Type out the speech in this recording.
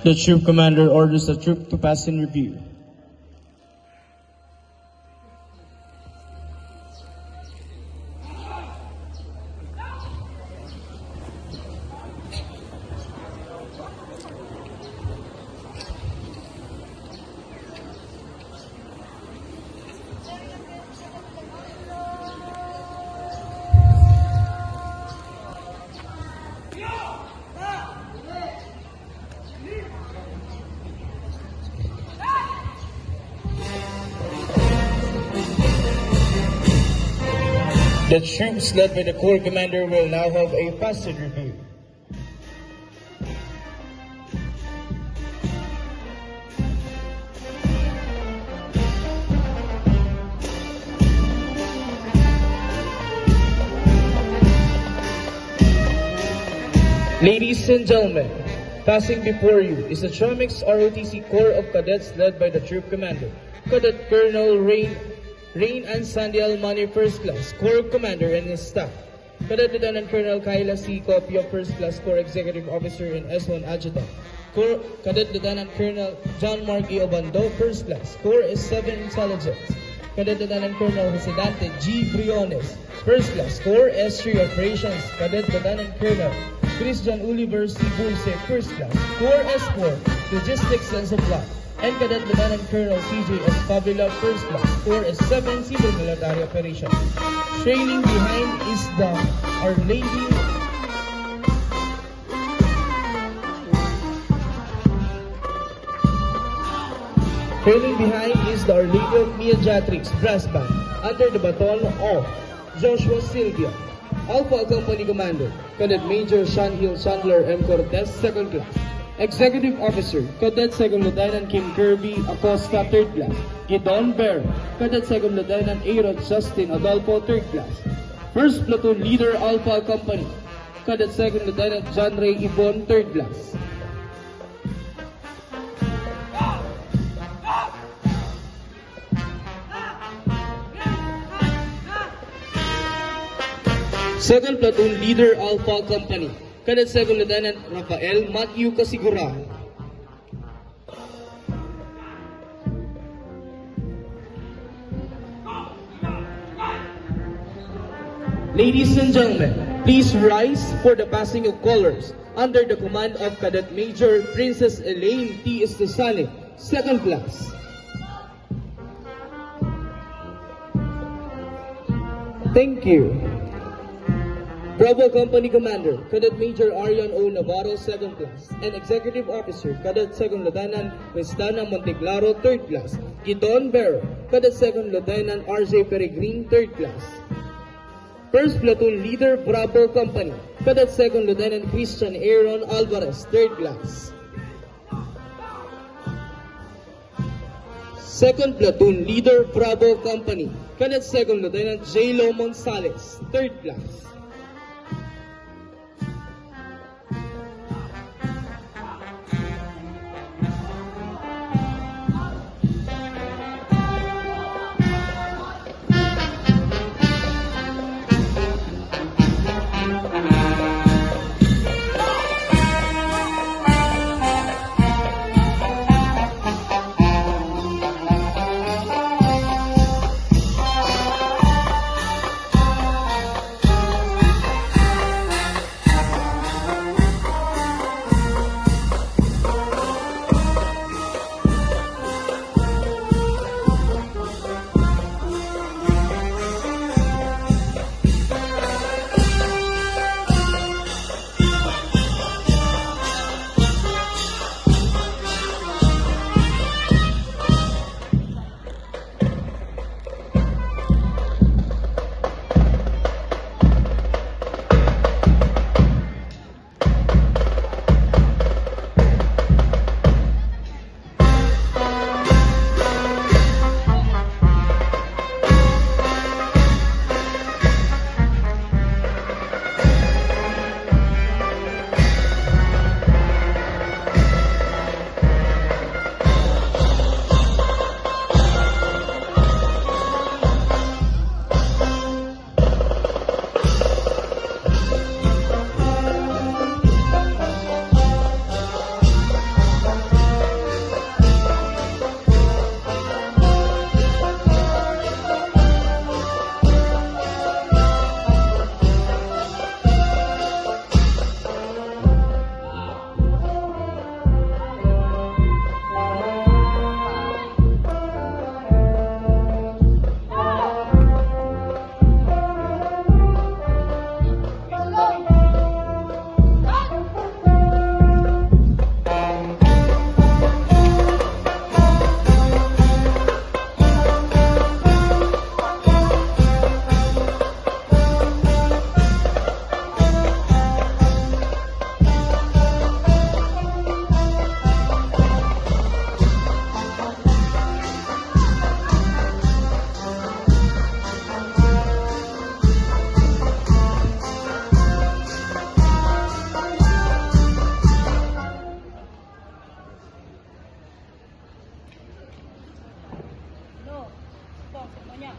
The troop commander orders the troop to pass in review. The troops led by the Corps Commander will now have a passing review. Ladies and gentlemen, passing before you is the Tromix ROTC Corps of Cadets led by the Troop Commander, Cadet Colonel Rain and Sandy Almani, First Class, Corps Commander and his staff. Cadet Lieutenant Colonel Kyla C. Copio, First Class, Corps Executive Officer and S1 Adjutant. Cadet Lieutenant Colonel John Mark E. Obando, First Class, Corps S7 Intelligence. Cadet Lieutenant Colonel Residente G. Briones, First Class, Corps S3 Operations. Cadet Lieutenant Colonel Christian Oliver C. Bulse, First Class, Corps S4 Logistics and Supply. And Cadet Lieutenant Colonel C.J. Escabila, First Class, Corps S7 Civil Military Operations. Trailing behind is the Our Lady Our Lady of Mediatrix Brass Band under the baton of Joshua Silvia. Alpha Company Commander, Cadet Major Sean Hill Chandler M. Cortez, Second Class. Executive Officer, Cadet Second Lieutenant Kim Kirby Acosta, Third Class. Gidon Bear, Cadet Second Lieutenant Aaron Justin Adolfo, Third Class. First Platoon Leader, Alpha Company, Cadet Second Lieutenant John Ray Ibon, Third Class. Second Platoon Leader, Alpha Company, Cadet Second Lieutenant Rafael Matthew Casiguran. Ladies and gentlemen, please rise for the passing of colors under the command of Cadet Major Princess Elaine T. Estesane, Second Class. Thank you. Bravo Company Commander, Cadet Major Arian O. Navarro, Second Class, and Executive Officer, Cadet Second Lieutenant Westana Monteclaro, Third Class. Gidon Bear, Cadet Second Lieutenant R.J. Peregrine, Third Class. First Platoon Leader, Bravo Company, Cadet Second Lieutenant Christian Aaron Alvarez, Third Class. Second Platoon Leader, Bravo Company, Cadet Second Lieutenant J. Lo Monsales, Third Class. Ano niya?